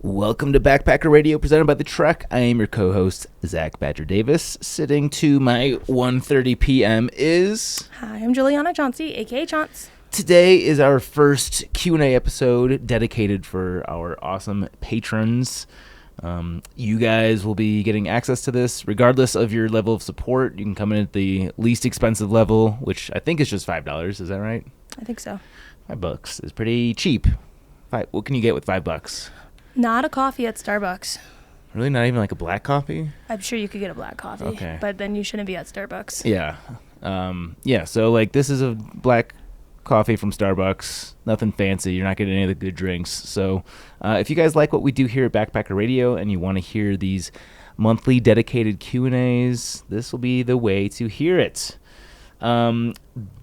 Welcome to Backpacker Radio, presented by The Trek. I am your co-host, Zach Badger Davis. Sitting to my 1:30 p.m. is... Hi, I'm Juliana Chauncey, a.k.a. Chaunce. Today is our first Q&A episode dedicated for our awesome patrons. You guys will be getting access to this regardless of your level of support. You can come in at the least expensive level, which I think is just $5. Is that right? I think so. $5 is pretty cheap. What can you get with $5? Not a coffee at Starbucks. Really? Not even like a black coffee? I'm sure you could get a black coffee. Okay. But then you shouldn't be at Starbucks. Yeah. So like this is a black coffee from Starbucks. Nothing fancy. You're not getting any of the good drinks. So if you guys like what we do here at Backpacker Radio and you want to hear these monthly dedicated Q&As, this will be the way to hear it.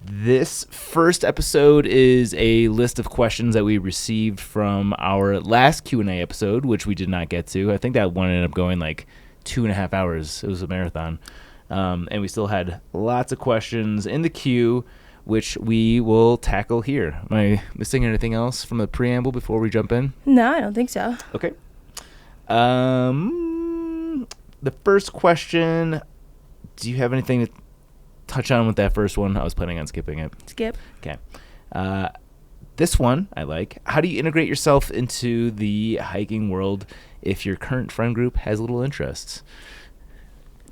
This first episode is a list of questions that we received from our last Q&A episode, which we did not get to. I think that one ended up going like 2.5 hours. It was a marathon. And we still had lots of questions in the queue, which we will tackle here. Am I missing anything else from the preamble before we jump in? No, I don't think so. Okay. The first question, do you have anything to touch on with that first one? I was planning on skipping it. Skip. Okay. This one I like. How do you integrate yourself into the hiking world if your current friend group has little interests?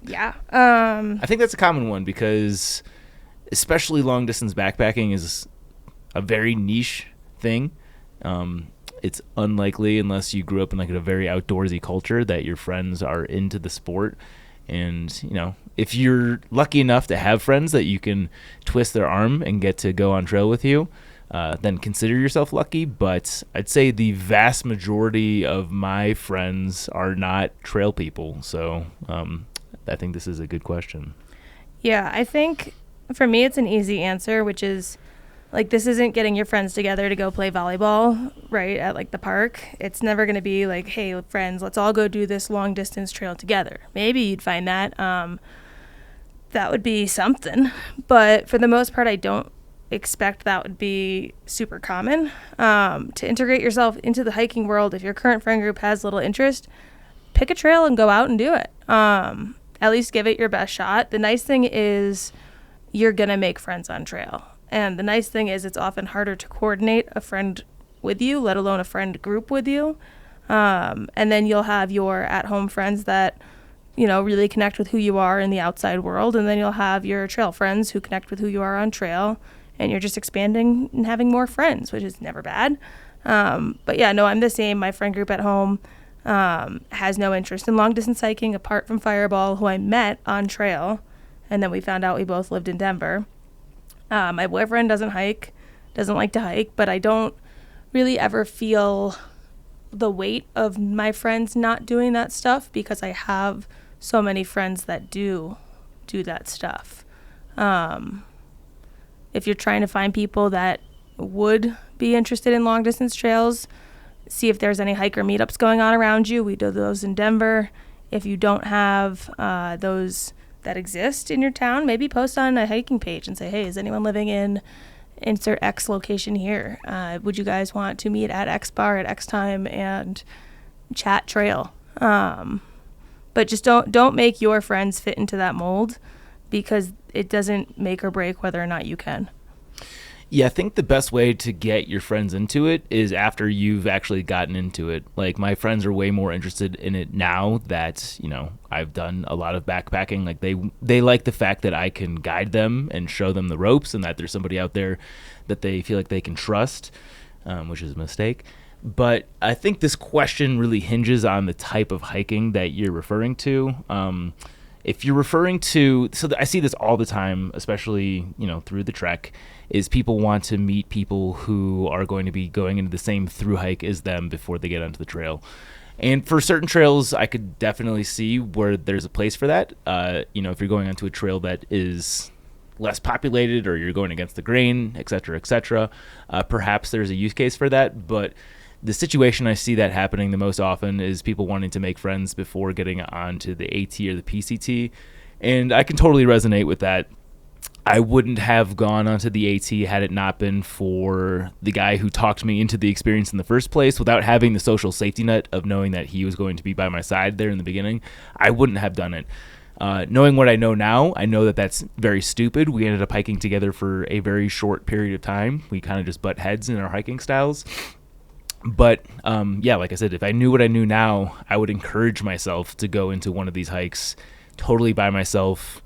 Yeah. I think that's a common one because especially long distance backpacking is a very niche thing. It's unlikely unless you grew up in like a very outdoorsy culture that your friends are into the sport. And, you know, if you're lucky enough to have friends that you can twist their arm and get to go on trail with you, then consider yourself lucky. But I'd say the vast majority of my friends are not trail people. So I think this is a good question. Yeah, I think for me it's an easy answer, which is like this isn't getting your friends together to go play volleyball, right, at like the park. It's never going to be like, hey, friends, let's all go do this long distance trail together. Maybe you'd find that. That would be something. But for the most part, I don't expect that would be super common. To integrate yourself into the hiking world, if your current friend group has little interest, pick a trail and go out and do it. At least give it your best shot. The nice thing is you're going to make friends on trail. And the nice thing is it's often harder to coordinate a friend with you, let alone a friend group with you. And then you'll have your at-home friends that, you know, really connect with who you are in the outside world. And then you'll have your trail friends who connect with who you are on trail. And you're just expanding and having more friends, which is never bad. But yeah, no, I'm the same. My friend group at home has no interest in long-distance hiking apart from Fireball, who I met on trail. And then we found out we both lived in Denver. My boyfriend doesn't like to hike, but I don't really ever feel the weight of my friends not doing that stuff because I have so many friends that do that stuff. If you're trying to find people that would be interested in long distance trails, see if there's any hiker meetups going on around you. We do those in Denver. If you don't have those that exist in your town, maybe post on a hiking page and say, hey, is anyone living in insert X location here? Would you guys want to meet at X bar at X time and chat trail? But just don't make your friends fit into that mold because it doesn't make or break whether or not you can. Yeah, I think the best way to get your friends into it is after you've actually gotten into it. Like, my friends are way more interested in it now that, you know, I've done a lot of backpacking. Like, they like the fact that I can guide them and show them the ropes and that there's somebody out there that they feel like they can trust, which is a mistake. But I think this question really hinges on the type of hiking that you're referring to. If you're referring to, I see this all the time, especially, you know, through the Trek, is people want to meet people who are going to be going into the same through hike as them before they get onto the trail. And for certain trails, I could definitely see where there's a place for that. You know, if you're going onto a trail that is less populated or you're going against the grain, et cetera, perhaps there's a use case for that. But the situation I see that happening the most often is people wanting to make friends before getting onto the AT or the PCT. And I can totally resonate with that. I wouldn't have gone onto the AT had it not been for the guy who talked me into the experience in the first place. Without having the social safety net of knowing that he was going to be by my side there in the beginning, I wouldn't have done it. Knowing what I know now, I know that that's very stupid. We ended up hiking together for a very short period of time. We kind of just butt heads in our hiking styles. But yeah, like I said, if I knew what I knew now, I would encourage myself to go into one of these hikes totally by myself,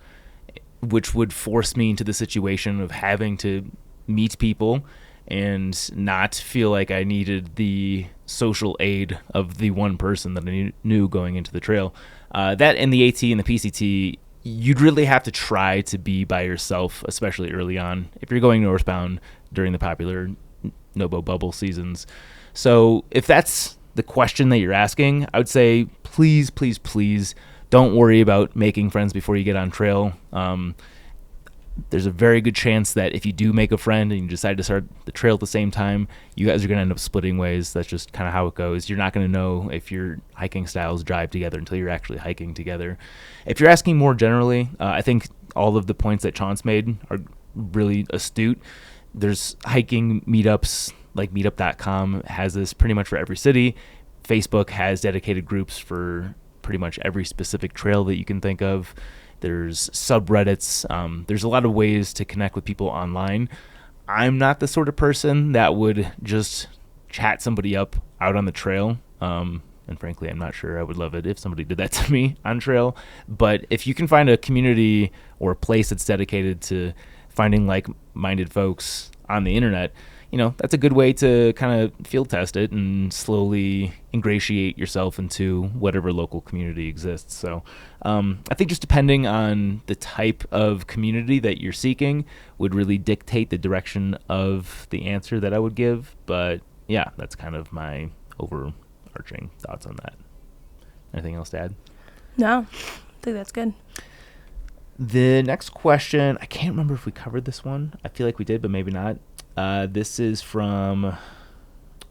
which would force me into the situation of having to meet people and not feel like I needed the social aid of the one person that I knew going into the trail. That and the AT and the PCT, you'd really have to try to be by yourself, especially early on, if you're going northbound during the popular Nobo bubble seasons. So if that's the question that you're asking, I would say please, please, please don't worry about making friends before you get on trail. There's a very good chance that if you do make a friend and you decide to start the trail at the same time, you guys are going to end up splitting ways. That's just kind of how it goes. You're not going to know if your hiking styles drive together until you're actually hiking together. If you're asking more generally, I think all of the points that Chauncey made are really astute. There's hiking meetups, like meetup.com has this pretty much for every city. Facebook has dedicated groups for pretty much every specific trail that you can think of. There's subreddits. There's a lot of ways to connect with people online. I'm not the sort of person that would just chat somebody up out on the trail. And frankly, I'm not sure I would love it if somebody did that to me on trail. But if you can find a community or a place that's dedicated to finding like-minded folks on the internet, that's a good way to kind of field test it and slowly ingratiate yourself into whatever local community exists. So I think just depending on the type of community that you're seeking would really dictate the direction of the answer that I would give. But yeah, that's kind of my overarching thoughts on that. Anything else to add? No, I think that's good. The next question, I can't remember if we covered this one. I feel like we did, but maybe not. This is from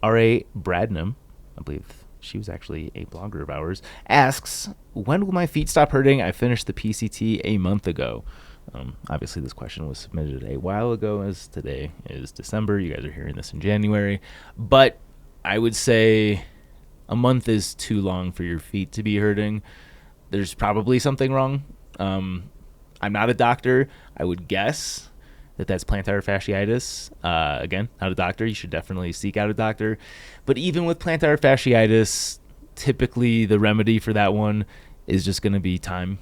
R.A. Bradnam. I believe she was actually a blogger of ours. Asks, when will my feet stop hurting? I finished the PCT a month ago. Obviously, this question was submitted a while ago, as today is December. You guys are hearing this in January. But I would say a month is too long for your feet to be hurting. There's probably something wrong. I'm not a doctor. I would guess that's plantar fasciitis. Again, not a doctor. You should definitely seek out a doctor. But even with plantar fasciitis, typically the remedy for that one is just going to be time.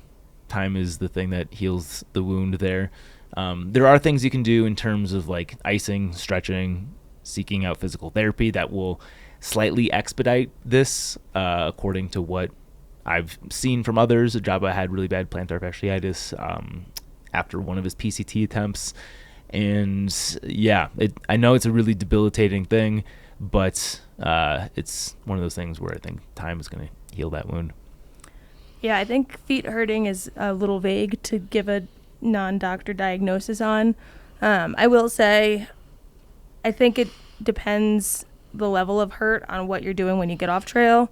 Time is the thing that heals the wound there. There are things you can do in terms of like icing, stretching, seeking out physical therapy that will slightly expedite this, according to what I've seen from others. Jabba had really bad plantar fasciitis after one of his PCT attempts. And yeah, I know it's a really debilitating thing, but it's one of those things where I think time is going to heal that wound. Yeah, I think feet hurting is a little vague to give a non-doctor diagnosis on. I will say, I think it depends the level of hurt on what you're doing when you get off trail.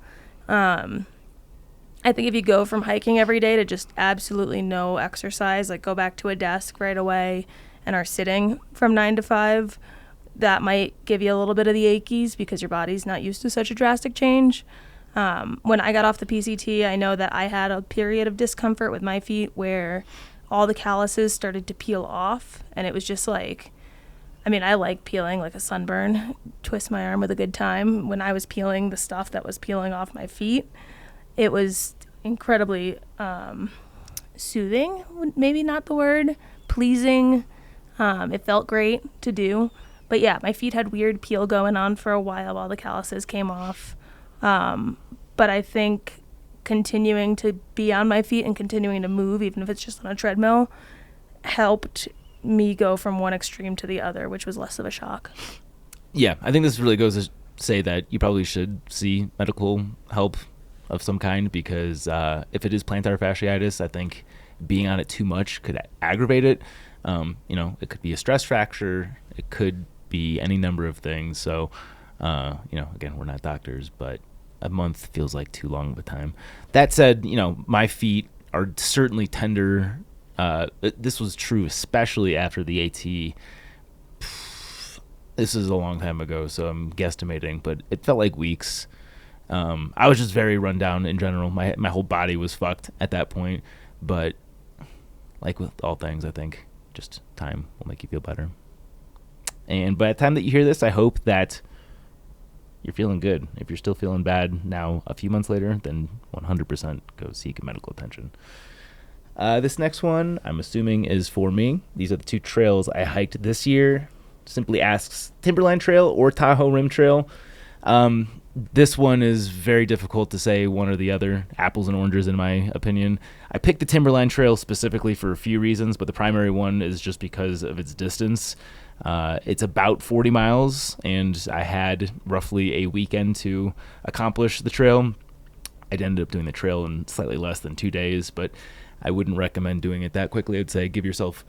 I think if you go from hiking every day to just absolutely no exercise, like go back to a desk right away and are sitting from 9 to 5, that might give you a little bit of the achies because your body's not used to such a drastic change. When I got off the PCT, I know that I had a period of discomfort with my feet where all the calluses started to peel off, and it was just like, I like peeling like a sunburn, twist my arm with a good time. When I was peeling the stuff that was peeling off my feet, it was incredibly soothing, maybe not the word, pleasing. It felt great to do. But yeah, my feet had weird peel going on for a while the calluses came off. But I think continuing to be on my feet and continuing to move, even if it's just on a treadmill, helped me go from one extreme to the other, which was less of a shock. Yeah, I think this really goes to say that you probably should see medical help of some kind, because if it is plantar fasciitis, I think being on it too much could aggravate it. It could be a stress fracture. It could be any number of things. So, again, we're not doctors, but a month feels like too long of a time. That said, my feet are certainly tender This was true especially after the AT. This is a long time ago, so I'm guesstimating, but it felt like weeks. I was just very run down in general. My whole body was fucked at that point, but like with all things, I think just time will make you feel better. And by the time that you hear this, I hope that you're feeling good. If you're still feeling bad now a few months later, then 100% go seek medical attention. This next one, I'm assuming, is for me. These are the 2 trails I hiked this year. Simply asks Timberline Trail or Tahoe Rim Trail. This one is very difficult to say one or the other. Apples and oranges, in my opinion. I picked the Timberline Trail specifically for a few reasons, but the primary one is just because of its distance. It's about 40 miles, and I had roughly a weekend to accomplish the trail. I ended up doing the trail in slightly less than 2 days, but I wouldn't recommend doing it that quickly. I'd say give yourself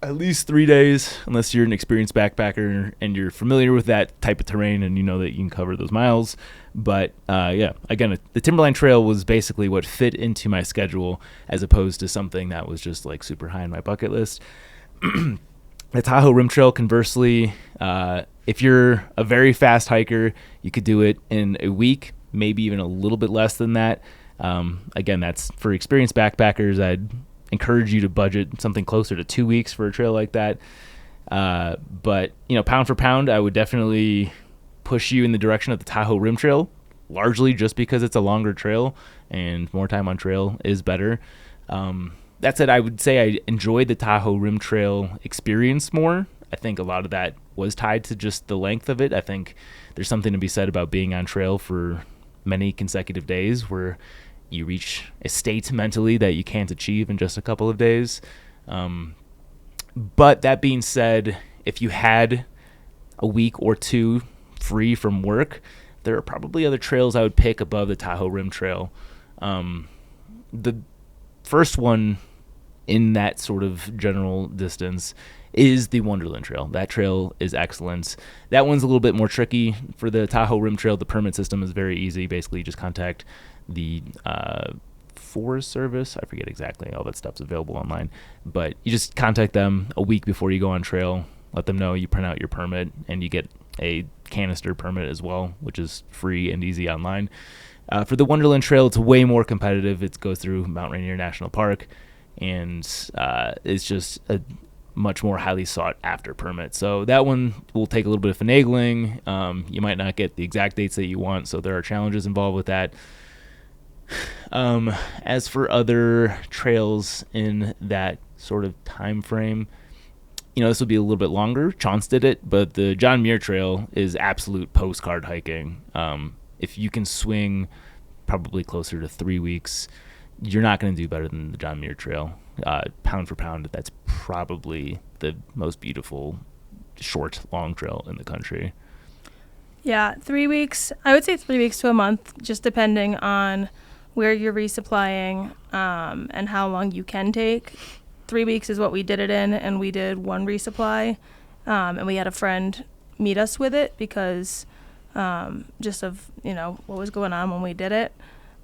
at least 3 days, unless you're an experienced backpacker and you're familiar with that type of terrain and you know that you can cover those miles. But again, the Timberline Trail was basically what fit into my schedule as opposed to something that was just like super high on my bucket list. The Tahoe Rim Trail, conversely, if you're a very fast hiker, you could do it in a week, maybe even a little bit less than that. Again, that's for experienced backpackers. I'd encourage you to budget something closer to 2 weeks for a trail like that. But, pound for pound, I would definitely push you in the direction of the Tahoe Rim Trail, largely just because it's a longer trail and more time on trail is better. That said, I would say I enjoyed the Tahoe Rim Trail experience more. I think a lot of that was tied to just the length of it. I think there's something to be said about being on trail for many consecutive days where you reach a state mentally that you can't achieve in just a couple of days. But that being said, if you had a week or 2 free from work, there are probably other trails I would pick above the Tahoe Rim Trail. The first one in that sort of general distance is the Wonderland Trail. That trail is excellent. That one's a little bit more tricky. For the Tahoe Rim Trail, the permit system is very easy. Basically, you just contact the Forest Service. I forget exactly. All that stuff's available online. But you just contact them a week before you go on trail. Let them know you print out your permit, and you get a canister permit as well, which is free and easy online. For the Wonderland Trail, it's way more competitive. It goes through Mount Rainier National Park, and it's just a much more highly sought after permit. So that one will take a little bit of finagling. You might not get the exact dates that you want, so there are challenges involved with that. As for other trails in that sort of time frame, this will be a little bit longer. Chauncey did it, but the John Muir Trail is absolute postcard hiking. If you can swing probably closer to 3 weeks, you're not going to do better than the John Muir Trail. Pound for pound, that's probably the most beautiful long trail in the country. Yeah, 3 weeks. I would say 3 weeks to a month, just depending on where you're resupplying and how long you can take. 3 weeks is what we did it in, and we did 1 resupply, and we had a friend meet us with it because just of what was going on when we did it.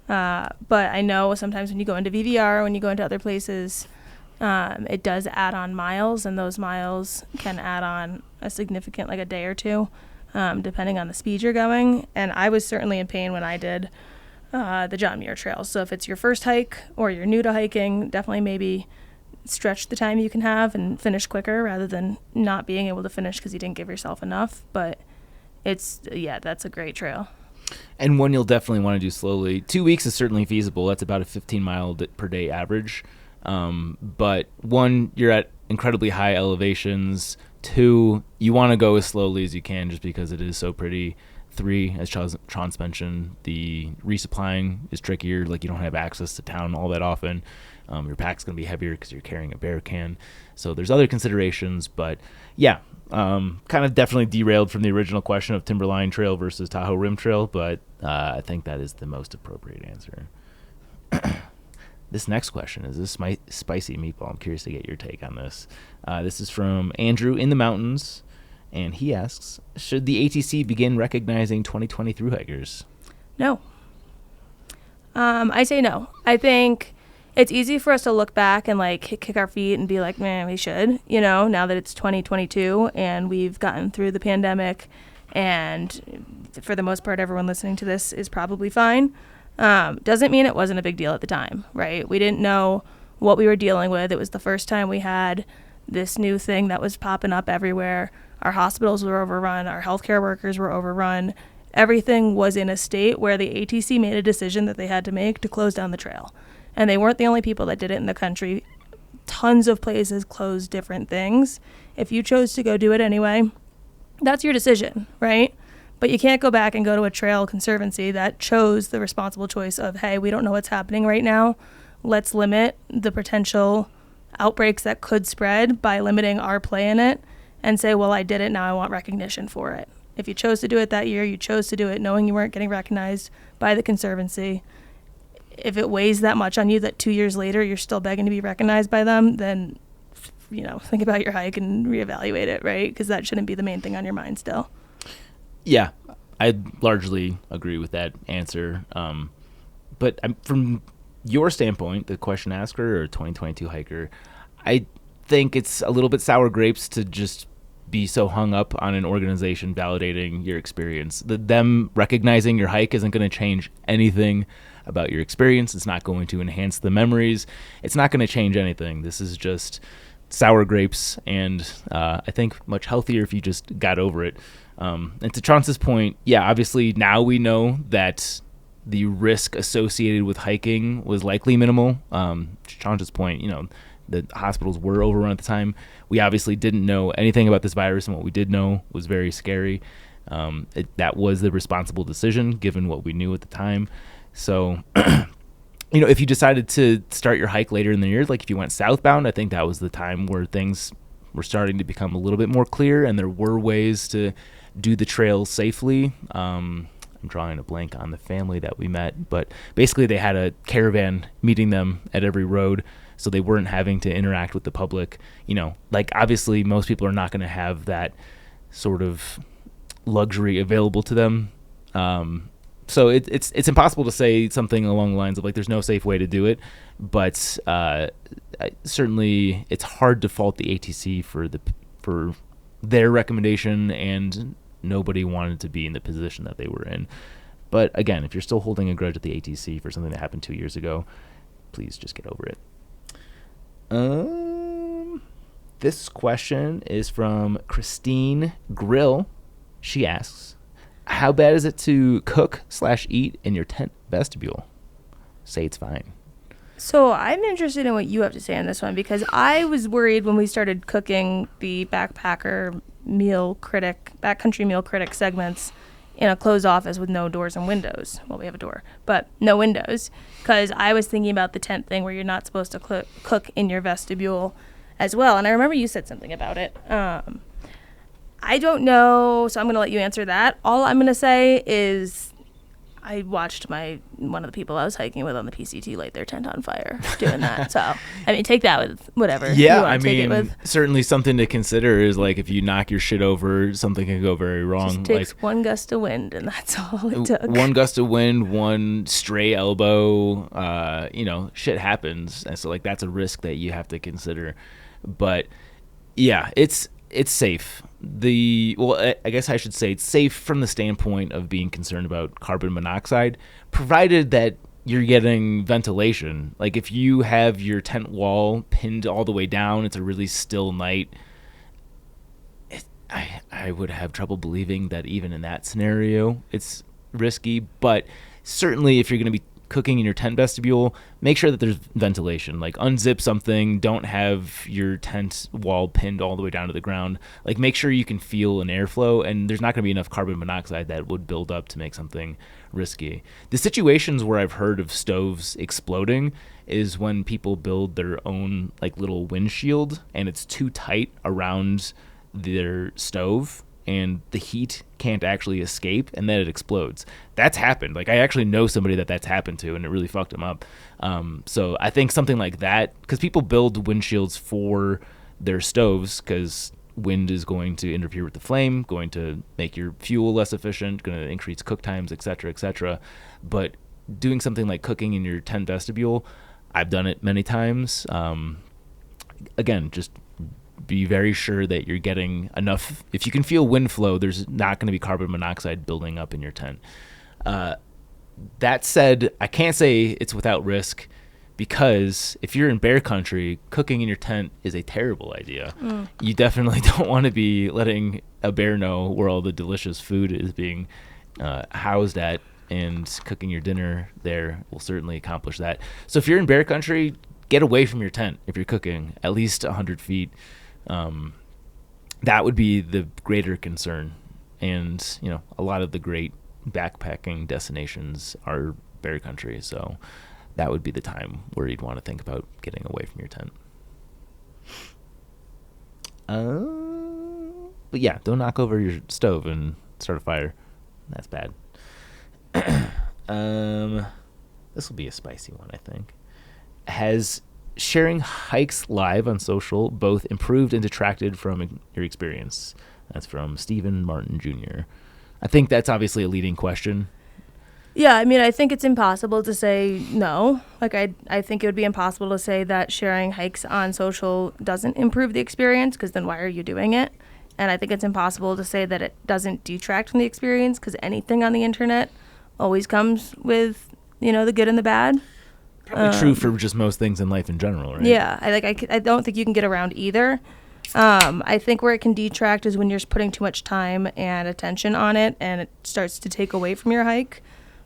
But I know sometimes when you go into VVR, when you go into other places, it does add on miles, and those miles can add on a significant, like a day or 2, depending on the speed you're going. And I was certainly in pain when I did the John Muir Trail. So if it's your first hike or you're new to hiking, definitely maybe stretch the time you can have and finish quicker rather than not being able to finish because you didn't give yourself enough. But that's a great trail. And one you'll definitely want to do slowly. 2 weeks is certainly feasible. That's about a 15-mile per day average. But 1, you're at incredibly high elevations. 2, you want to go as slowly as you can just because it is so pretty. 3, as Chance mentioned, the resupplying is trickier. Like, you don't have access to town all that often. Your pack's going to be heavier because you're carrying a bear can. So there's other considerations. But, yeah, kind of definitely derailed from the original question of Timberline Trail versus Tahoe Rim Trail. But I think that is the most appropriate answer. This next question is this spicy meatball. I'm curious to get your take on this. This is from Andrew in the mountains. And he asks, should the ATC begin recognizing 2020 thru hikers? No. I say no. I think it's easy for us to look back and like kick our feet and be like, man, we should, now that it's 2022 and we've gotten through the pandemic, and for the most part, everyone listening to this is probably fine. Doesn't mean it wasn't a big deal at the time, right? We didn't know what we were dealing with. It was the first time we had this new thing that was popping up everywhere. Our hospitals were overrun. Our healthcare workers were overrun. Everything was in a state where the ATC made a decision that they had to make to close down the trail. And they weren't the only people that did it in the country. Tons of places closed different things. If you chose to go do it anyway, that's your decision, right? But you can't go back and go to a trail conservancy that chose the responsible choice of, hey, we don't know what's happening right now. Let's limit the potential outbreaks that could spread by limiting our play in it, and say, well, I did it, now I want recognition for it. If you chose to do it that year, you chose to do it knowing you weren't getting recognized by the conservancy. If it weighs that much on you that 2 years later you're still begging to be recognized by them, then, think about your hike and reevaluate it, right? Because that shouldn't be the main thing on your mind still. Yeah, I largely agree with that answer. But from your standpoint, the question asker or 2022 hiker, I think it's a little bit sour grapes to just be so hung up on an organization validating your experience. Them recognizing your hike isn't going to change anything about your experience. It's not going to enhance the memories. It's not going to change anything. This is just sour grapes, and I think much healthier if you just got over it. And to Chaunce's point, yeah, obviously now we know that the risk associated with hiking was likely minimal. To Chaunce's point, the hospitals were overrun at the time. We obviously didn't know anything about this virus, and what we did know was very scary. That was the responsible decision given what we knew at the time. So, if you decided to start your hike later in the year, like if you went southbound, I think that was the time where things were starting to become a little bit more clear, and there were ways to do the trail safely. I'm drawing a blank on the family that we met, but basically they had a caravan meeting them at every road, so they weren't having to interact with the public. Obviously most people are not going to have that sort of luxury available to them. So it's impossible to say something along the lines of like there's no safe way to do it, but certainly it's hard to fault the ATC for their recommendation, and nobody wanted to be in the position that they were in. But again, if you're still holding a grudge at the ATC for something that happened 2 years ago, please just get over it. This question is from Christine Grill. She asks, how bad is it to cook/eat in your tent vestibule? Say it's fine. So I'm interested in what you have to say on this one, because I was worried when we started cooking the backpacker backcountry meal critic segments in a closed office with no doors and windows. Well, we have a door, but no windows, because I was thinking about the tent thing where you're not supposed to cook in your vestibule as well. And I remember you said something about it. I don't know, so I'm going to let you answer that. All I'm going to say is I watched one of the people I was hiking with on the PCT light their tent on fire doing that. So, take that with whatever. Yeah, take it with. Certainly something to consider is like if you knock your shit over, something can go very wrong. Just takes one gust of wind, and that's all it took. One gust of wind, one stray elbow, shit happens. And so that's a risk that you have to consider. But yeah, it's safe. I guess I should say it's safe from the standpoint of being concerned about carbon monoxide, provided that you're getting ventilation. Like if you have your tent wall pinned all the way down, it's a really still night. I would have trouble believing that even in that scenario, it's risky. But certainly if you're going to be cooking in your tent vestibule, make sure that there's ventilation. Like unzip something, don't have your tent wall pinned all the way down to the ground. Like make sure you can feel an airflow, and there's not going to be enough carbon monoxide that would build up to make something risky. The situations where I've heard of stoves exploding is when people build their own little windshield and it's too tight around their stove and the heat can't actually escape, and then it explodes. That's happened. I actually know somebody that's happened to, and it really fucked them up. So I think something like that, because people build windshields for their stoves because wind is going to interfere with the flame, going to make your fuel less efficient, going to increase cook times, etc., etc. But doing something like cooking in your tent vestibule, I've done it many times. Again, just be very sure that you're getting enough. If you can feel wind flow, there's not going to be carbon monoxide building up in your tent. That said, I can't say it's without risk, because if you're in bear country, cooking in your tent is a terrible idea. You definitely don't want to be letting a bear know where all the delicious food is being housed at, and cooking your dinner there will certainly accomplish that. So if you're in bear country, get away from your tent if you're cooking, at least 100 feet. That would be the greater concern. And, a lot of the great backpacking destinations are bear country, so that would be the time where you'd want to think about getting away from your tent. But yeah, don't knock over your stove and start a fire. That's bad. This will be a spicy one, I think. Has sharing hikes live on social both improved and detracted from your experience? That's from Stephen Martin Jr. I think that's obviously a leading question. Yeah, I mean, I think it's impossible to say no. Like, I think it would be impossible to say that sharing hikes on social doesn't improve the experience, because then why are you doing it? And I think it's impossible to say that it doesn't detract from the experience, because anything on the internet always comes with, the good and the bad. Probably true for just most things in life in general, right? Yeah, I don't think you can get around either. I think where it can detract is when you're putting too much time and attention on it, and it starts to take away from your hike.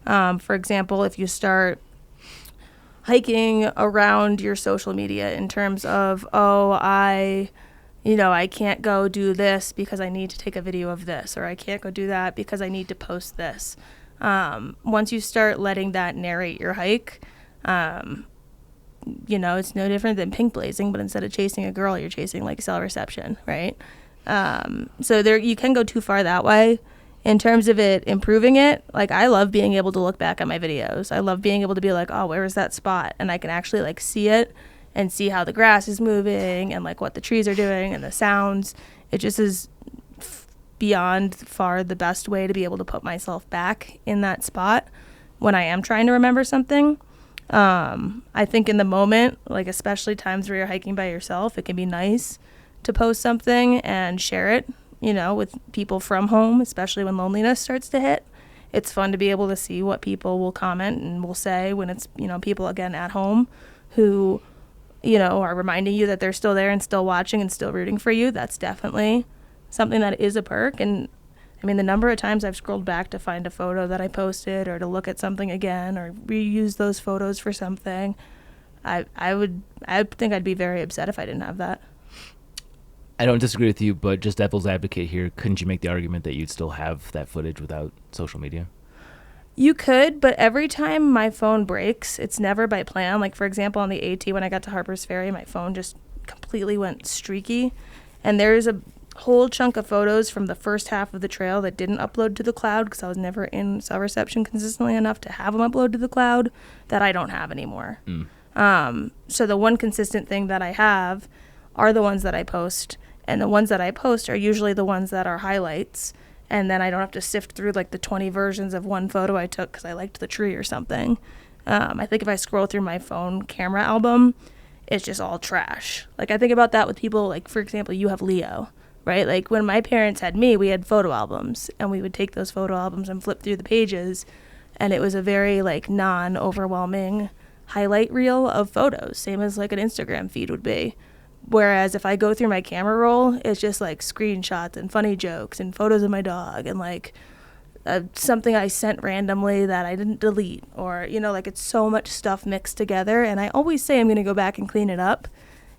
For example, if you start hiking around your social media in terms of, I can't go do this because I need to take a video of this, or I can't go do that because I need to post this. Once you start letting that narrate your hike, it's no different than pink blazing, but instead of chasing a girl, you're chasing like cell reception, right? So there, you can go too far that way. In terms of it improving it, like, I love being able to look back at my videos. I love being able to be like, oh, where is that spot? And I can actually like see it and see how the grass is moving and like what the trees are doing and the sounds. It just is beyond far the best way to be able to put myself back in that spot when I am trying to remember something. I think in the moment, like especially times where you're hiking by yourself, it can be nice to post something and share it, with people from home, especially when loneliness starts to hit. It's fun to be able to see what people will comment and will say when it's, people, again, at home who, are reminding you that they're still there and still watching and still rooting for you. That's definitely something that is a perk. And I mean, the number of times I've scrolled back to find a photo that I posted, or to look at something again, or reuse those photos for something, I think I'd be very upset if I didn't have that. I don't disagree with you, but just devil's advocate here, couldn't you make the argument that you'd still have that footage without social media? You could, but every time my phone breaks, it's never by plan. Like, for example, on the AT, when I got to Harper's Ferry, my phone just completely went streaky. And there's a whole chunk of photos from the first half of the trail that didn't upload to the cloud, because I was never in cell reception consistently enough to have them upload to the cloud, that I don't have anymore. So the one consistent thing that I have are the ones that I post. And the ones that I post are usually the ones that are highlights. And then I don't have to sift through like the 20 versions of one photo I took because I liked the tree or something. I think if I scroll through my phone camera album, it's just all trash. Like, I think about that with people, like, for example, you have Leo, right? Like, when my parents had me, we had photo albums, and we would take those photo albums and flip through the pages, and it was a very, like, non-overwhelming highlight reel of photos, same as, like, an Instagram feed would be. Whereas if I go through my camera roll, it's just like screenshots and funny jokes and photos of my dog and like something I sent randomly that I didn't delete, or, like, it's so much stuff mixed together. And I always say I'm going to go back and clean it up.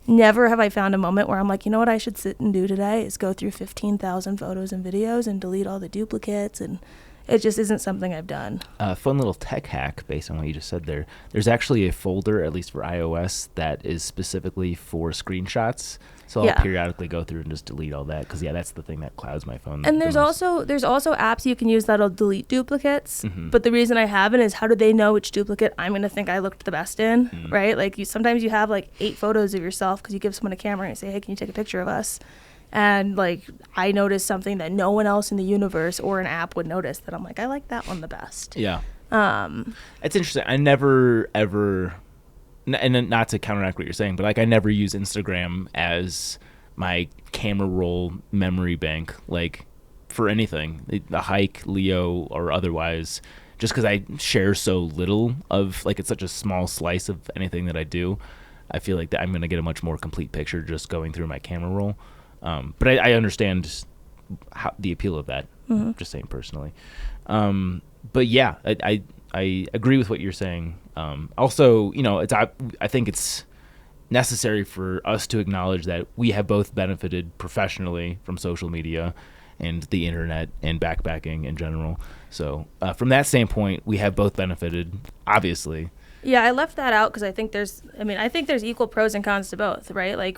Never have I found a moment where I'm like, what I should sit and do today is go through 15,000 photos and videos and delete all the duplicates, and it just isn't something I've done. Fun little tech hack based on what you just said there. There's actually a folder, at least for iOS, that is specifically for screenshots. So I'll periodically go through and just delete all that, because that's the thing that clouds my phone. And there's also apps you can use that'll delete duplicates. Mm-hmm. But the reason I haven't is, how do they know which duplicate I'm going to think I looked the best in, right? Like, sometimes you have like 8 photos of yourself because you give someone a camera and you say, hey, can you take a picture of us? And like, I noticed something that no one else in the universe or an app would notice, that I'm like, I like that one the best. Yeah. It's interesting. I never ever and then not to counteract what you're saying, but like I never use Instagram as my camera roll memory bank, like for anything, the hike, Leo, or otherwise, just because I share so little of, like, it's such a small slice of anything that I do. I feel like that I'm going to get a much more complete picture just going through my camera roll. But I understand the appeal of that, just saying personally. But yeah, I agree with what you're saying. Also, I think it's necessary for us to acknowledge that we have both benefited professionally from social media and the internet and backpacking in general. So from that standpoint, we have both benefited, obviously. Yeah, I left that out because I think there's equal pros and cons to both, right? Like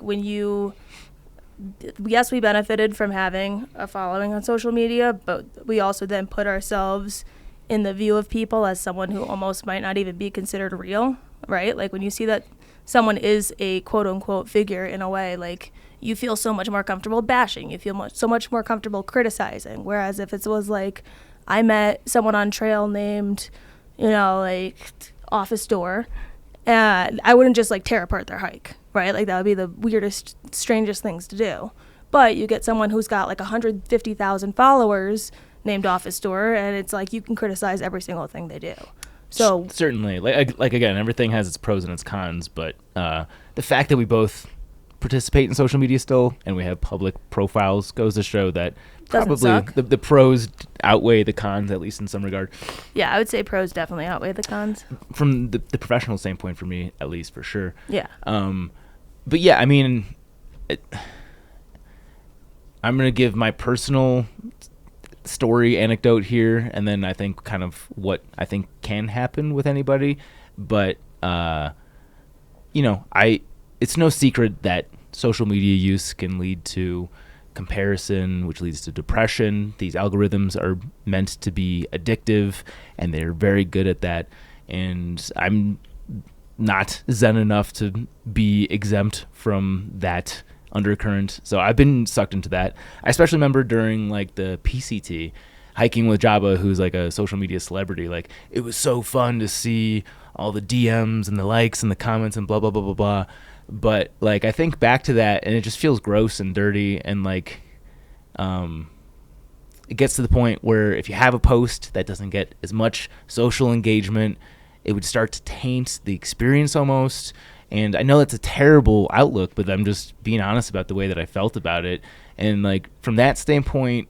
yes, we benefited from having a following on social media, but we also then put ourselves in the view of people as someone who almost might not even be considered real, right? Like when you see that someone is a quote unquote figure in a way, like you feel so much more comfortable bashing, you feel so much more comfortable criticizing. Whereas if it was like, I met someone on trail named, like Office Door, and I wouldn't just like tear apart their hike, right? Like that would be the weirdest, strangest things to do. But you get someone who's got like 150,000 followers named Office Door, and it's like you can criticize every single thing they do. So certainly, like again, everything has its pros and its cons, but the fact that we both participate in social media still and we have public profiles goes to show that probably the pros outweigh the cons, at least in some regard. Yeah, I would say pros definitely outweigh the cons. From the professional standpoint, for me, at least, for sure. Yeah. But yeah, I mean, I'm going to give my personal story anecdote here, and then I think kind of what I think can happen with anybody. But, it's no secret that social media use can lead to comparison, which leads to depression. These algorithms are meant to be addictive, and they're very good at that. And I'm not zen enough to be exempt from that undercurrent. So I've been sucked into that. I especially remember during like the PCT, hiking with Jabba, who's like a social media celebrity. Like, it was so fun to see all the DMs and the likes and the comments and blah, blah, blah, blah, blah. But like, I think back to that and it just feels gross and dirty, and like, it gets to the point where if you have a post that doesn't get as much social engagement, it would start to taint the experience almost. And I know that's a terrible outlook, but I'm just being honest about the way that I felt about it. And like, from that standpoint,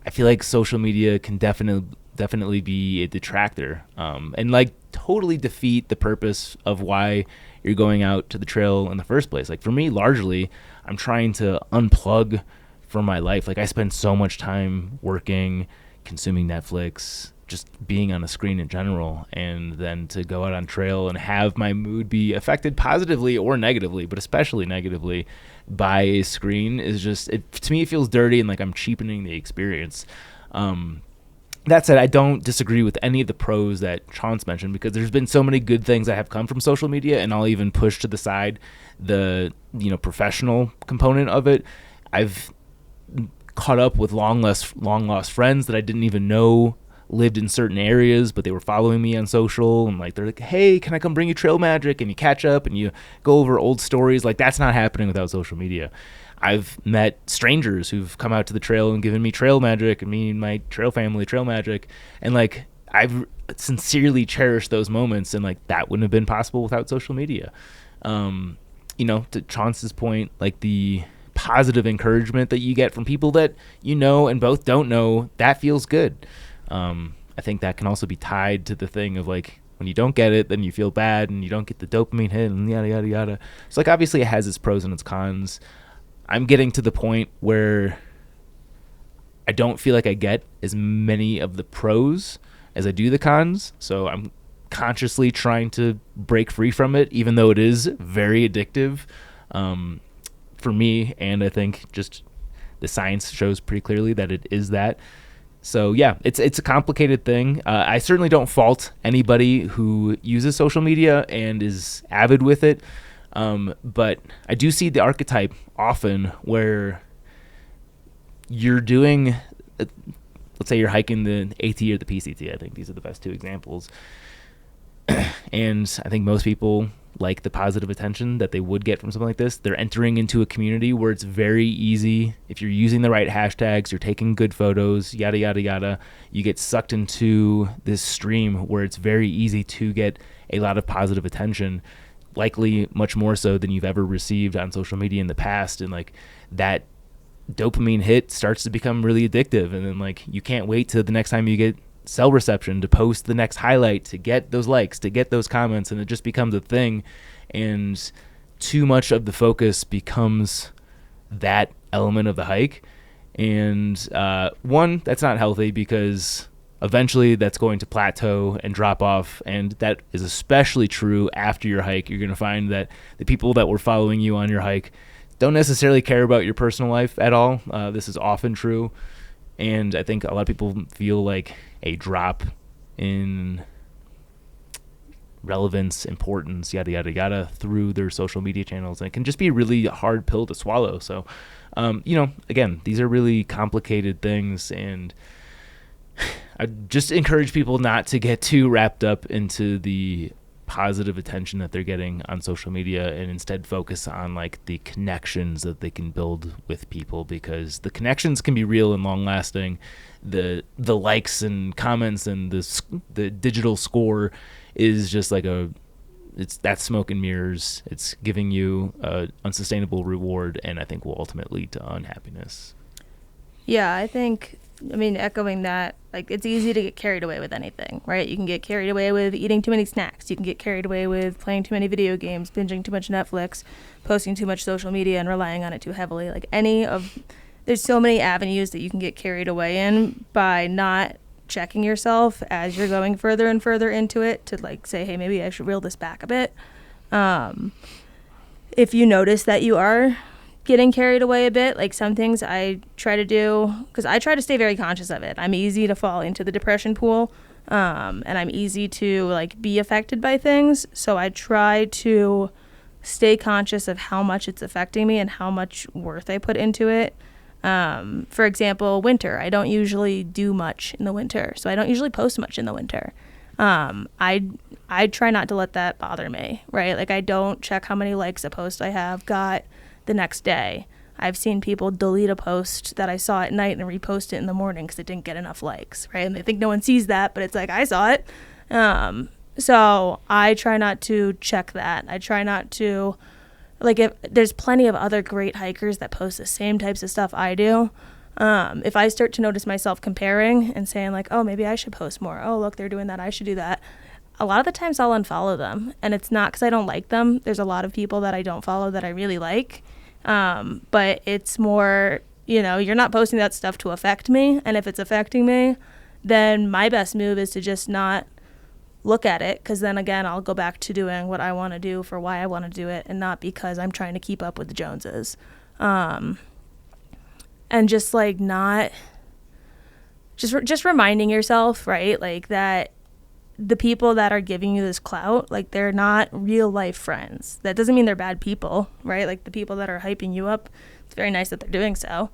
I feel like social media can definitely be a detractor, and like totally defeat the purpose of why you're going out to the trail in the first place. Like for me, largely, I'm trying to unplug from my life. Like I spend so much time working, consuming Netflix, just being on a screen in general, and then to go out on trail and have my mood be affected positively or negatively, but especially negatively, by a screen is just, to me, it feels dirty and like I'm cheapening the experience. That said, I don't disagree with any of the pros that Chance mentioned, because there's been so many good things that have come from social media, and I'll even push to the side the professional component of it. I've caught up with long lost friends that I didn't even know lived in certain areas, but they were following me on social, and like they're like, hey, can I come bring you trail magic? And you catch up and you go over old stories. Like, that's not happening without social media. I've met strangers who've come out to the trail and given me trail magic, and me and my trail family trail magic, and like I've sincerely cherished those moments, and like that wouldn't have been possible without social media. To Chance's point, like the positive encouragement that you get from people that and both don't know, that feels good. I think that can also be tied to the thing of like, when you don't get it, then you feel bad and you don't get the dopamine hit and yada, yada, yada. So like, obviously it has its pros and its cons. I'm getting to the point where I don't feel like I get as many of the pros as I do the cons. So I'm consciously trying to break free from it, even though it is very addictive for me. And I think just the science shows pretty clearly that it is that. So yeah, it's a complicated thing. I certainly don't fault anybody who uses social media and is avid with it. But I do see the archetype often where you're doing, let's say you're hiking the AT or the PCT. I think these are the best two examples. And I think most people like the positive attention that they would get from something like this. They're entering into a community where it's very easy. If you're using the right hashtags, you're taking good photos, yada, yada, yada, you get sucked into this stream where it's very easy to get a lot of positive attention, likely much more so than you've ever received on social media in the past. And like that dopamine hit starts to become really addictive. And then like you can't wait till the next time you get cell reception to post the next highlight, to get those likes, to get those comments, and it just becomes a thing. And too much of the focus becomes that element of the hike. And one, that's not healthy, because eventually that's going to plateau and drop off. And that is especially true after your hike. You're going to find that the people that were following you on your hike don't necessarily care about your personal life at all. This is often true. And I think a lot of people feel like a drop in relevance, importance, yada, yada, yada, through their social media channels. And it can just be a really hard pill to swallow. So, again, these are really complicated things. And I just encourage people not to get too wrapped up into the positive attention that they're getting on social media, and instead focus on like the connections that they can build with people, because the connections can be real and long lasting. The likes and comments and the digital score is just like it's that smoke and mirrors. It's giving you a unsustainable reward, and I think will ultimately lead to unhappiness. Yeah, echoing that, like, it's easy to get carried away with anything, right? You can get carried away with eating too many snacks. You can get carried away with playing too many video games, binging too much Netflix, posting too much social media, and relying on it too heavily. Like, there's so many avenues that you can get carried away in by not checking yourself as you're going further and further into it, to like say, hey, maybe I should reel this back a bit. If you notice that you are getting carried away a bit, like some things I try to do, because I try to stay very conscious of it. I'm easy to fall into the depression pool, and I'm easy to like be affected by things. So I try to stay conscious of how much it's affecting me and how much worth I put into it. For example, winter. I don't usually do much in the winter, so I don't usually post much in the winter. I try not to let that bother me, right? Like, I don't check how many likes a post I have got the next day. I've seen people delete a post that I saw at night and repost it in the morning because it didn't get enough likes, right? And they think no one sees that, but it's like, I saw it. So I try not to check that. I try not to, like, if there's plenty of other great hikers that post the same types of stuff I do. If I start to notice myself comparing and saying like, oh, maybe I should post more. Oh, look, they're doing that, I should do that. A lot of the times I'll unfollow them. And it's not because I don't like them. There's a lot of people that I don't follow that I really like. But it's more, you're not posting that stuff to affect me. And if it's affecting me, then my best move is to just not look at it. Because then again, I'll go back to doing what I want to do for why I want to do it, and not because I'm trying to keep up with the Joneses. And just like just reminding yourself, right? Like that the people that are giving you this clout, like, they're not real life friends. That doesn't mean they're bad people, right? Like, the people that are hyping you up, it's very nice that they're doing so,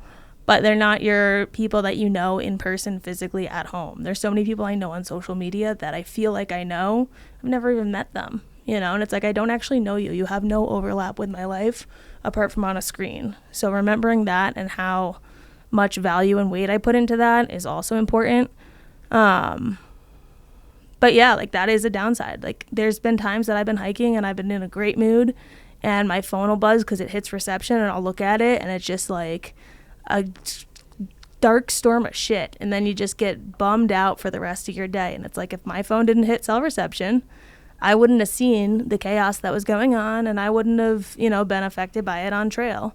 but they're not your people that you know in person, physically at home. There's so many people I know on social media that I feel like I know. I've never even met them, and it's like, I don't actually know you. You have no overlap with my life apart from on a screen. So remembering that and how much value and weight I put into that is also important. But yeah, like, that is a downside. Like, there's been times that I've been hiking and I've been in a great mood and my phone will buzz because it hits reception, and I'll look at it and it's just like a dark storm of shit. And then you just get bummed out for the rest of your day. And it's like, if my phone didn't hit cell reception, I wouldn't have seen the chaos that was going on, and I wouldn't have, been affected by it on trail.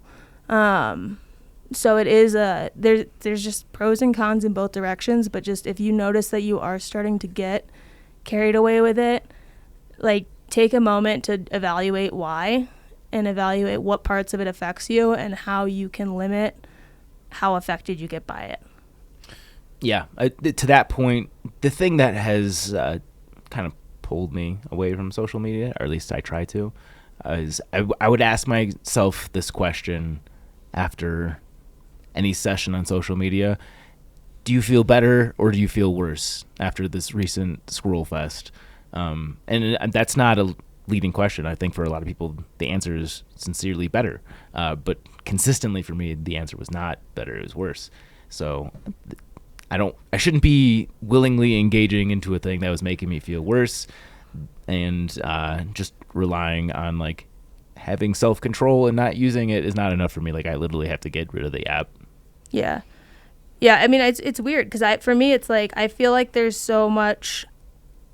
So it is there's just pros and cons in both directions. But just if you notice that you are starting to get carried away with it, like, take a moment to evaluate why, and evaluate what parts of it affects you and how you can limit how affected you get by it. Yeah, to that point, the thing that has kind of pulled me away from social media, or at least I try to, is I would ask myself this question after any session on social media: do you feel better or do you feel worse after this recent Squirrel Fest? And that's not a leading question. I think for a lot of people, the answer is sincerely better. But consistently for me, the answer was not better. It was worse. So I shouldn't be willingly engaging into a thing that was making me feel worse, and just relying on like having self-control and not using it is not enough for me. Like I literally have to get rid of the app. Yeah. Yeah, I mean, it's weird because for me, it's like I feel like there's so much,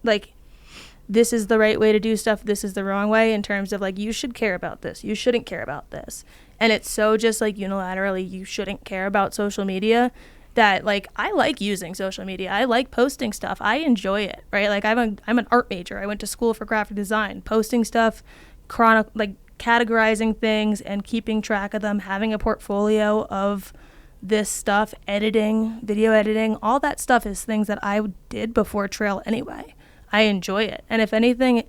like, this is the right way to do stuff, this is the wrong way, in terms of, like, you should care about this, you shouldn't care about this. And it's so just, like, unilaterally, you shouldn't care about social media that, like, I like using social media. I like posting stuff. I enjoy it, right? Like, I'm an art major. I went to school for graphic design. Posting stuff, categorizing things and keeping track of them, having a portfolio of this stuff, editing, video editing, all that stuff is things that I did before trail anyway. I enjoy it. And if anything,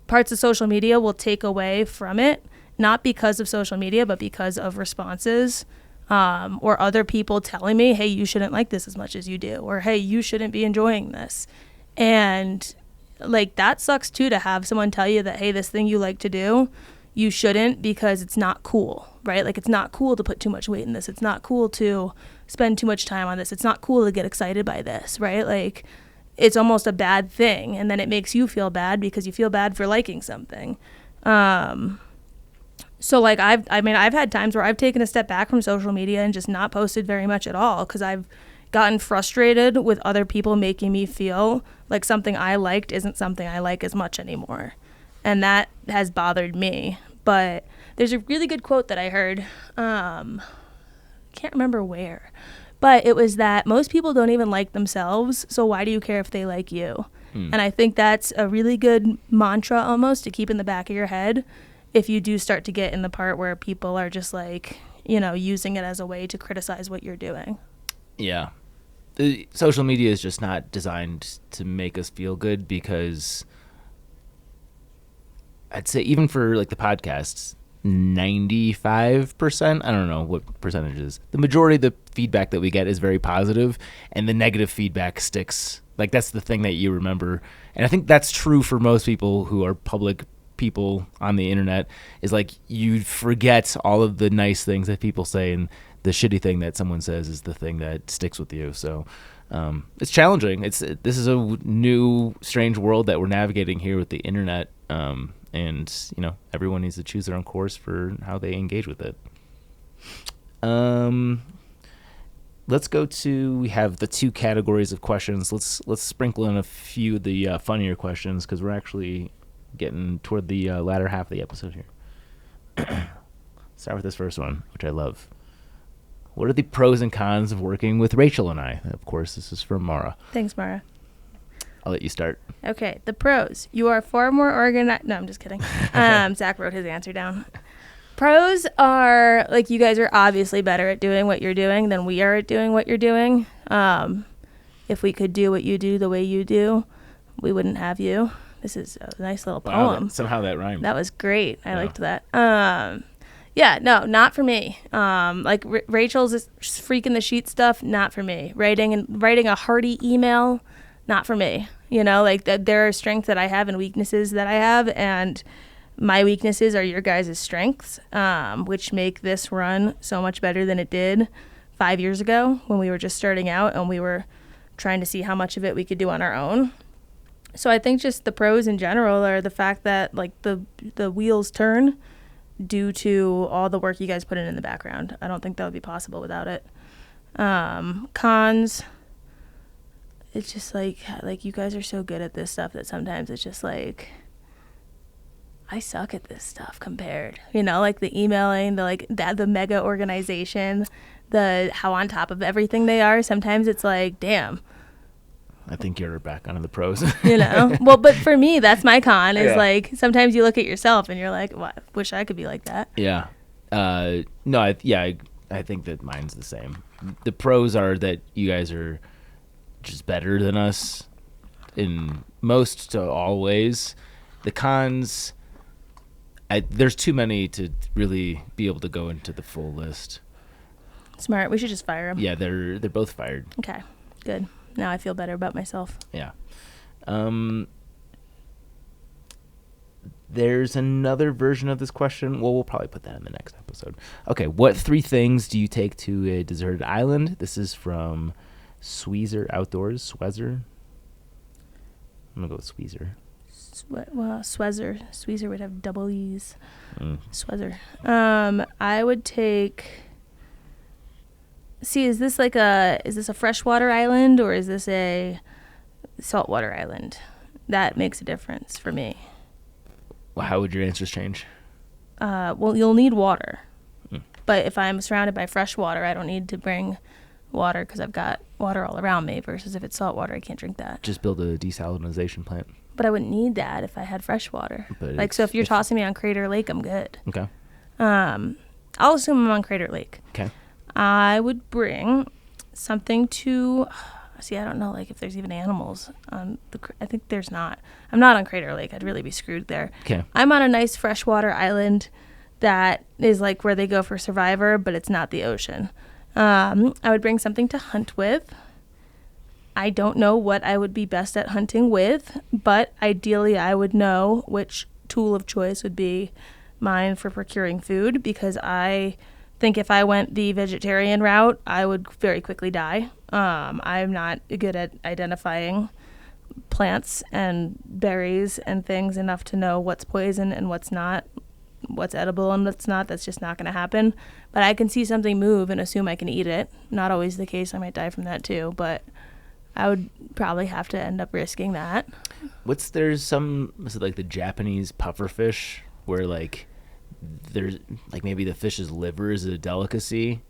parts of social media will take away from it, not because of social media, but because of responses or other people telling me, hey, you shouldn't like this as much as you do, or hey, you shouldn't be enjoying this. And like that sucks too, to have someone tell you that, hey, this thing you like to do, you shouldn't because it's not cool, right? Like it's not cool to put too much weight in this. It's not cool to spend too much time on this. It's not cool to get excited by this, right? Like it's almost a bad thing. And then it makes you feel bad because you feel bad for liking something. So like I've had times where I've taken a step back from social media and just not posted very much at all because I've gotten frustrated with other people making me feel like something I liked isn't something I like as much anymore. And that has bothered me. But there's a really good quote that I heard, can't remember where, but it was that most people don't even like themselves, so why do you care if they like you? And I think that's a really good mantra almost to keep in the back of your head if you do start to get in the part where people are just like, you know, using it as a way to criticize what you're doing. Yeah. Social media is just not designed to make us feel good because I'd say even for like the podcasts, 95%, I don't know what percentage it is, the majority of the feedback that we get is very positive, and the negative feedback sticks. Like that's the thing that you remember. And I think that's true for most people who are public people on the internet, is like you forget all of the nice things that people say, and the shitty thing that someone says is the thing that sticks with you. So it's challenging. This is a new, strange world that we're navigating here with the internet. And, you know, everyone needs to choose their own course for how they engage with it. Let's go to, we have the two categories of questions. Let's sprinkle in a few of the funnier questions because we're actually getting toward the latter half of the episode here. Start with this first one, which I love. What are the pros and cons of working with Rachel and I? Of course, this is from Mara. Thanks, Mara. I'll let you start. Okay, the pros. You are far more organized. No, I'm just kidding. Zach wrote his answer down. Pros are, like, you guys are obviously better at doing what you're doing than we are at doing what you're doing. If we could do what you do the way you do, we wouldn't have you. This is a nice little poem. Wow, somehow that rhymed. That was great. I liked that. Yeah, no, not for me. Like Rachel's just freaking the sheet stuff, not for me. Writing a hearty email, not for me. You know, like there are strengths that I have and weaknesses that I have, and my weaknesses are your guys' strengths, which make this run so much better than it did 5 years ago when we were just starting out and we were trying to see how much of it we could do on our own. So I think just the pros in general are the fact that like the wheels turn due to all the work you guys put in the background. I don't think that would be possible without it. Cons, it's just like you guys are so good at this stuff that sometimes it's just like I suck at this stuff compared, you know, like the emailing, the mega organization, the how on top of everything they are. Sometimes it's like, damn. I think you're back onto the pros. You know, well, but for me, that's my con is Yeah. like sometimes you look at yourself and you're like, well, I wish I could be like that. Yeah. No, I think that mine's the same. The pros are that you guys are just better than us in most to all ways. The cons, there's too many to really be able to go into the full list. Smart. We should just fire them. Yeah, they're both fired. Okay, good. Now I feel better about myself. Yeah. There's another version of this question. Well, we'll probably put that in the next episode. Okay, what 3 things do you take to a deserted island? This is from Sweezer Outdoors. Sweezer. I'm gonna go with Sweezer. Sweezer. Sweezer would have double E's. Sweezer. I would take. See, is this a freshwater island or is this a saltwater island? That makes a difference for me. Well, how would your answers change? Well, you'll need water. But if I'm surrounded by fresh water, I don't need to bring water because I've got water all around me, versus if it's salt water, I can't drink that. Just build a desalination plant. But I wouldn't need that if I had fresh water. So if you're tossing me on Crater Lake, I'm good. Okay. I'll assume I'm on Crater Lake. Okay. I would bring something to... See, I don't know, like, if there's even animals on the... I think there's not. I'm not on Crater Lake. I'd really be screwed there. Okay. I'm on a nice freshwater island that is, like, where they go for Survivor, but it's not the ocean. I would bring something to hunt with. I don't know what I would be best at hunting with, but ideally I would know which tool of choice would be mine for procuring food, because I think if I went the vegetarian route, I would very quickly die. I'm not good at identifying plants and berries and things enough to know what's poison and what's not, what's edible and what's not. That's just not going to happen. But I can see something move and assume I can eat it. Not always the case. I might die from that too, but I would probably have to end up risking that. Was it like the Japanese pufferfish where like there's like maybe the fish's liver is a delicacy,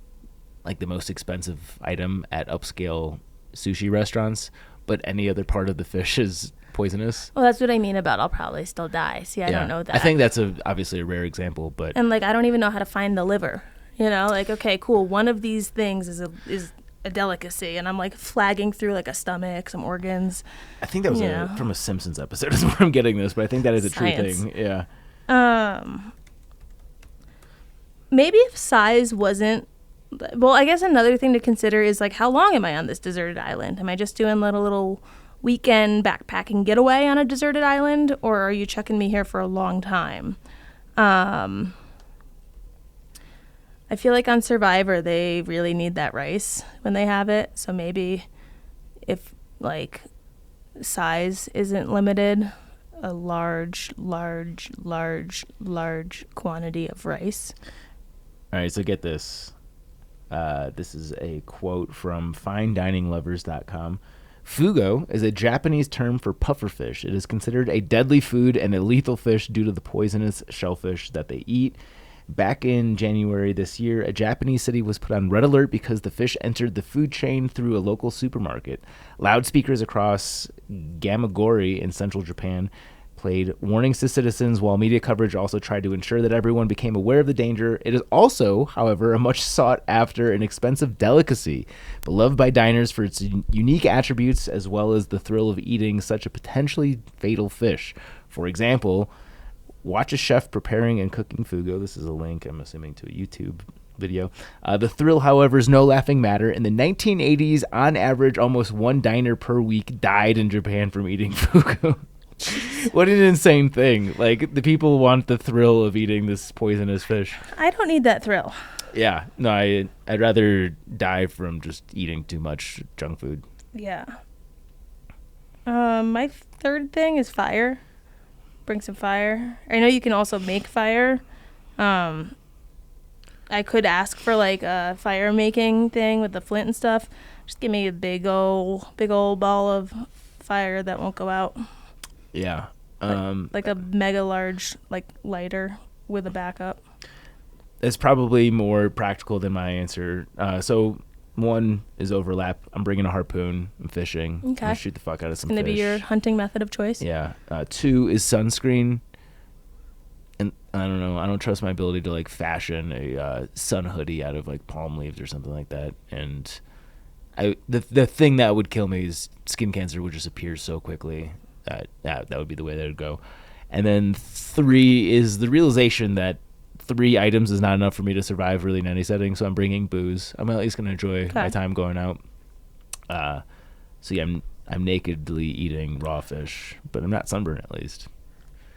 like the most expensive item at upscale sushi restaurants, but any other part of the fish is poisonous? Well, that's what I mean about I'll probably still die. See, I don't know that. I think that's obviously a rare example, but... And, like, I don't even know how to find the liver. You know, like, okay, cool, one of these things is a delicacy, and I'm, like, flagging through, like, a stomach, some organs. I think that was from a Simpsons episode is where I'm getting this, but I think that is a true thing. Yeah. Maybe if size wasn't... Well, I guess another thing to consider is, like, how long am I on this deserted island? Am I just doing a little weekend backpacking getaway on a deserted island, or are you chucking me here for a long time? I feel like on Survivor, they really need that rice when they have it. So maybe if, like, size isn't limited, a large quantity of rice. All right, so get this. This is a quote from FineDiningLovers.com. Fugo is a Japanese term for pufferfish. It is considered a deadly food and a lethal fish due to the poisonous shellfish that they eat. Back in January this year, a Japanese city was put on red alert because the fish entered the food chain through a local supermarket. Loudspeakers across Gamagori in central Japan played warnings to citizens, while media coverage also tried to ensure that everyone became aware of the danger. It is also, however, a much sought after and expensive delicacy, beloved by diners for its unique attributes as well as the thrill of eating such a potentially fatal fish. For example, watch a chef preparing and cooking fugo. This is a link, I'm assuming, to a YouTube video. The thrill, however, is no laughing matter. In the 1980s, on average, almost one diner per week died in Japan from eating fugo. What an insane thing. Like, the people want the thrill of eating this poisonous fish. I don't need that thrill. Yeah. No, I'd rather die from just eating too much junk food. Yeah. My third thing is fire. Bring some fire. I know you can also make fire. I could ask for, like, a fire making thing with the flint and stuff. Just give me a big old ball of fire that won't go out. Yeah. Like a mega large, like, lighter with a backup. It's probably more practical than my answer. So one is overlap. I'm bringing a harpoon. I'm fishing. Okay. I'm going to shoot the fuck out of some fish. It's going to be your hunting method of choice? Yeah. Two is sunscreen. And I don't know. I don't trust my ability to, like, fashion a sun hoodie out of, like, palm leaves or something like that. And the thing that would kill me is skin cancer would just appear so quickly. That would be the way that would go. And then three is the realization that 3 items is not enough for me to survive really in any setting, so I'm bringing booze. I'm at least going to enjoy my time going out. So yeah, I'm nakedly eating raw fish, but I'm not sunburned at least.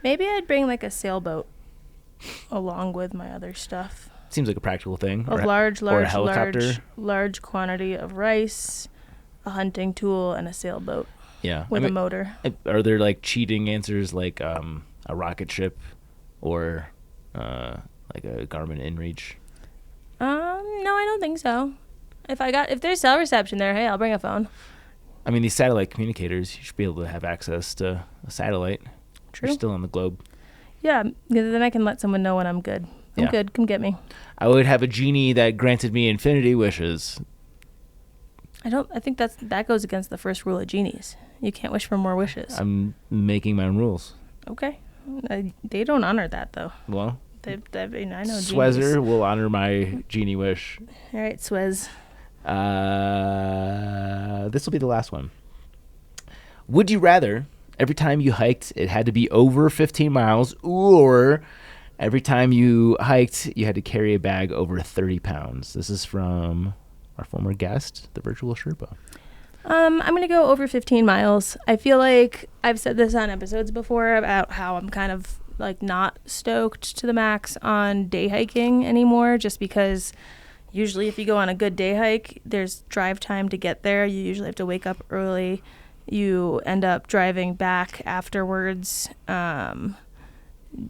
Maybe I'd bring like a sailboat along with my other stuff. Seems like a practical thing. A or a helicopter. large quantity of rice, a hunting tool, and a sailboat. Yeah. With a motor. Are there like cheating answers like a rocket ship or like a Garmin InReach? No, I don't think so. If there's cell reception there, hey, I'll bring a phone. I mean, these satellite communicators, you should be able to have access to a satellite. True. You're still on the globe. Yeah, then I can let someone know when I'm good. I'm good. Come get me. I would have a genie that granted me infinity wishes. I think that goes against the first rule of genies. You can't wish for more wishes. I'm making my own rules. Okay. They don't honor that, though. Well, I know Swezzer will honor my genie wish. All right, Swez. This will be the last one. Would you rather every time you hiked it had to be over 15 miles, or every time you hiked you had to carry a bag over 30 pounds? This is from our former guest, the virtual Sherpa. I'm going to go over 15 miles. I feel like I've said this on episodes before about how I'm kind of like not stoked to the max on day hiking anymore, just because usually if you go on a good day hike, there's drive time to get there. You usually have to wake up early. You end up driving back afterwards.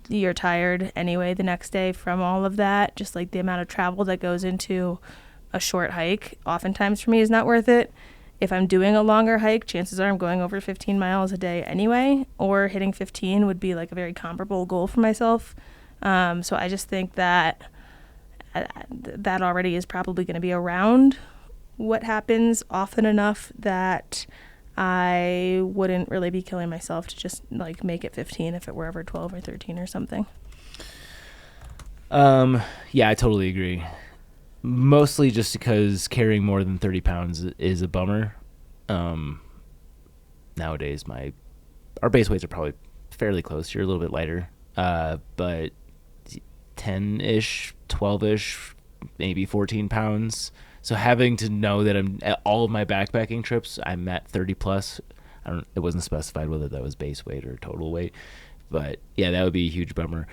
You're tired anyway the next day from all of that. Just like the amount of travel that goes into a short hike oftentimes for me is not worth it. If I'm doing a longer hike, chances are I'm going over 15 miles a day anyway, or hitting 15 would be like a very comparable goal for myself. So I just think that that already is probably going to be around what happens often enough that I wouldn't really be killing myself to just like make it 15 if it were ever 12 or 13 or something. Yeah, I totally agree. Mostly just because carrying more than 30 pounds is a bummer. Nowadays, our base weights are probably fairly close. You're a little bit lighter, but 10-ish, 12-ish, maybe 14 pounds. So having to know that I'm at all of my backpacking trips, I'm at 30 plus. It wasn't specified whether that was base weight or total weight. But yeah, that would be a huge bummer.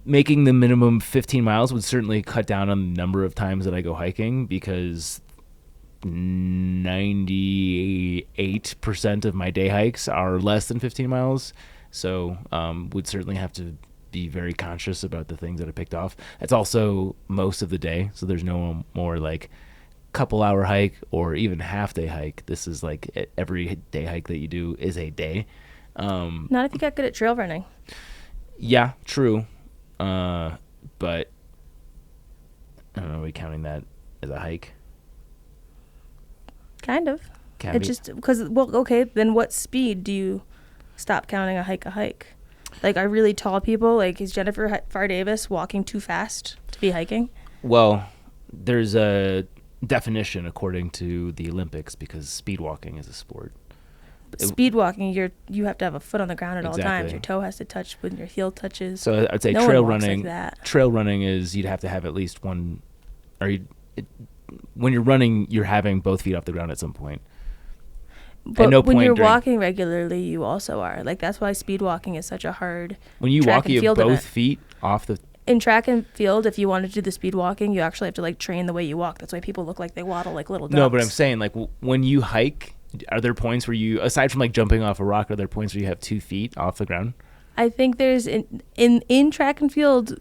Making the minimum 15 miles would certainly cut down on the number of times that I go hiking, because 98% of my day hikes are less than 15 miles. So would certainly have to be very conscious about the things that I picked off. It's also most of the day. So there's no more like couple hour hike or even half day hike. This is like every day hike that you do is a day. Not if you got good at trail running. Yeah, true. But I don't know, are we counting that as a hike? Kind of. It just because, well, okay, then what speed do you stop counting a hike? Like, are really tall people, like, is Jennifer Farr Davis walking too fast to be hiking? Well, there's a definition according to the Olympics, because speed walking is a sport. Speed walking, you have to have a foot on the ground at all times. Your toe has to touch when your heel touches. So I'd say no trail one walks running. like that. Trail running is you'd have to have at least one, when you're running, you're having both feet off the ground at some point. But at no when point you're walking regularly, you also are. Like, that's why speed walking is such a hard. When you walk, you have both feet off the. In track and field, if you wanted to do the speed walking, you actually have to like train the way you walk. That's why people look like they waddle like little ducks. No, but I'm saying, like, when you hike, are there points where you, aside from like jumping off a rock, are there points where you have 2 feet off the ground? I think there's in track and field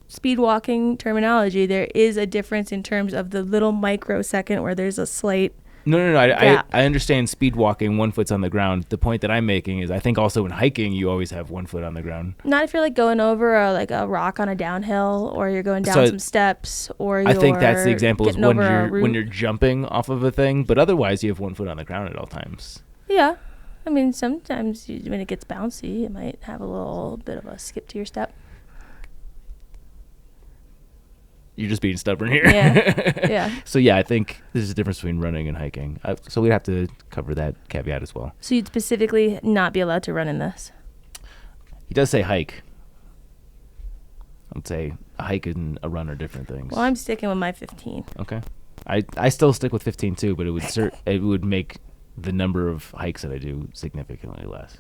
speed walking terminology, there is a difference in terms of the little microsecond where there's a slight. No. I understand speed walking, 1 foot's on the ground. The point that I'm making is I think also in hiking, you always have 1 foot on the ground. Not if you're like going over a rock on a downhill, or you're going down some steps, or you're I think that's the example is when you're jumping off of a thing, but otherwise you have 1 foot on the ground at all times. Yeah. I mean, sometimes when it gets bouncy, it might have a little bit of a skip to your step. You're just being stubborn here. Yeah. So yeah, I think there's a difference between running and hiking. So we'd have to cover that caveat as well. So you'd specifically not be allowed to run in this? He does say hike. I'd say a hike and a run are different things. Well, I'm sticking with my 15. Okay. I still stick with 15 too, but it would make the number of hikes that I do significantly less.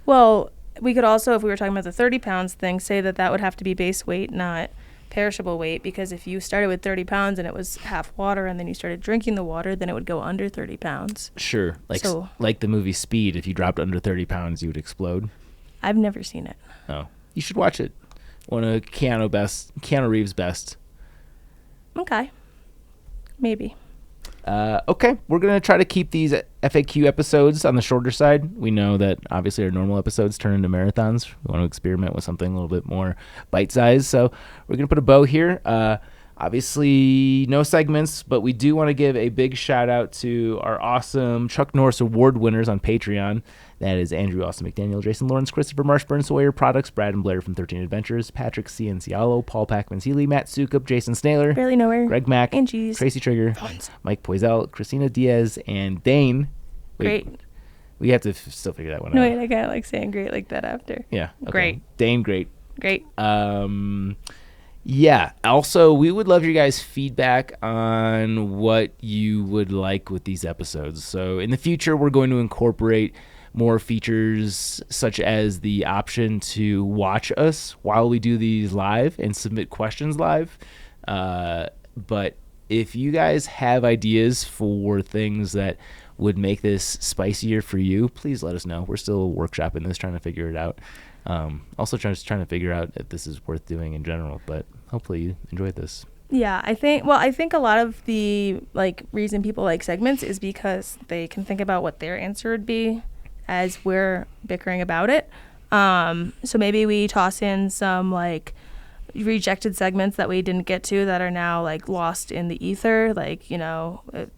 Well, we could also, if we were talking about the 30 pounds thing, say that would have to be base weight, not perishable weight, because if you started with 30 pounds and it was half water and then you started drinking the water, then it would go under 30 pounds. Sure. Like the movie Speed, if you dropped under 30 pounds, you would explode. I've never seen it. Oh, you should watch it. One of Keanu Reeves' best. Okay. Maybe. Okay, we're going to try to keep these FAQ episodes on the shorter side. We know that obviously our normal episodes turn into marathons. We want to experiment with something a little bit more bite-sized. So we're going to put a bow here. Obviously, no segments, but we do want to give a big shout-out to our awesome Chuck Norris Award winners on Patreon. That is Andrew Austin McDaniel, Jason Lawrence, Christopher Marshburn, Sawyer Products, Brad and Blair from 13 Adventures, Patrick C. Cialo, Paul Packman Seeley, Matt Sukup, Jason Snaler, Barely Nowhere, Greg Mack, Angie's, Tracy Trigger, Mike Poisel, Christina Diaz, and Dane. Great. We have to still figure that one out. No, wait, I kind of like saying great like that after. Yeah. Okay. Great. Dane, great. Great. Yeah. Also, we would love your guys' feedback on what you would like with these episodes. So in the future, we're going to incorporate more features such as the option to watch us while we do these live and submit questions live. But if you guys have ideas for things that would make this spicier for you, please let us know. We're still workshopping this, trying to figure it out. Also trying to figure out if this is worth doing in general, but hopefully you enjoyed this. Yeah, I think a lot of the reason people like segments is because they can think about what their answer would be as we're bickering about it. So maybe we toss in some rejected segments that we didn't get to that are now lost in the ether.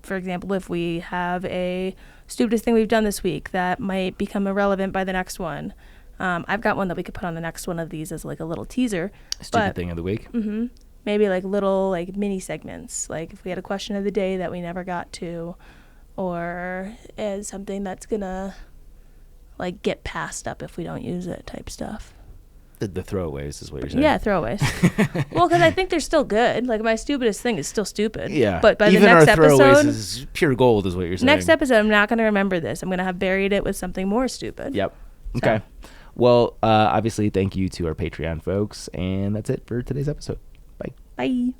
For example, if we have a stupidest thing we've done this week that might become irrelevant by the next one. I've got one that we could put on the next one of these as a little teaser. Stupid thing of the week. Mm-hmm. Maybe little mini segments. If we had a question of the day that we never got to, or as something that's gonna get passed up if we don't use it type stuff. The throwaways is what you're saying. Yeah, throwaways. Well, because I think they're still good. My stupidest thing is still stupid. Yeah. But by even the next our throwaways episode, is pure gold, is what you're saying. Next episode, I'm not going to remember this. I'm going to have buried it with something more stupid. Yep. Okay. So. Well, obviously, thank you to our Patreon folks, and that's it for today's episode. Bye. Bye.